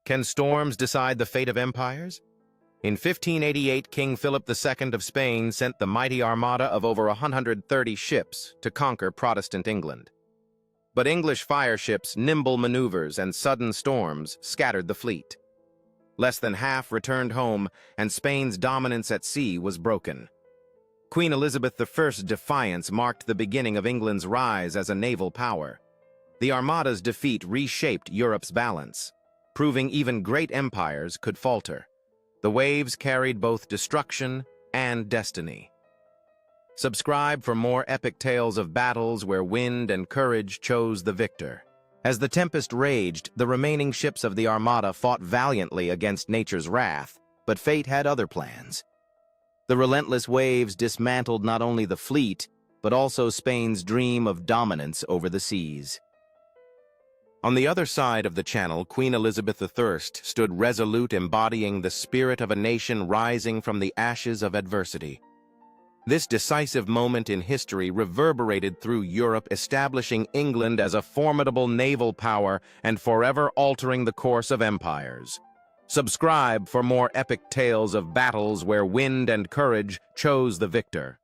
Can storms decide the fate of empires? In 1588, King Philip II of Spain sent the mighty armada of over 130 ships to conquer Protestant England. But English fireships' nimble maneuvers and sudden storms scattered the fleet. Less than half returned home, and Spain's dominance at sea was broken. Queen Elizabeth I's defiance marked the beginning of England's rise as a naval power. The Armada's defeat reshaped Europe's balance, proving even great empires could falter. The waves carried both destruction and destiny. Subscribe for more epic tales of battles where wind and courage chose the victor. As the tempest raged, the remaining ships of the Armada fought valiantly against nature's wrath, but fate had other plans. The relentless waves dismantled not only the fleet, but also Spain's dream of dominance over the seas. On the other side of the Channel, Queen Elizabeth I stood resolute, embodying the spirit of a nation rising from the ashes of adversity. This decisive moment in history reverberated through Europe, establishing England as a formidable naval power and forever altering the course of empires. Subscribe for more epic tales of battles where wind and courage chose the victor.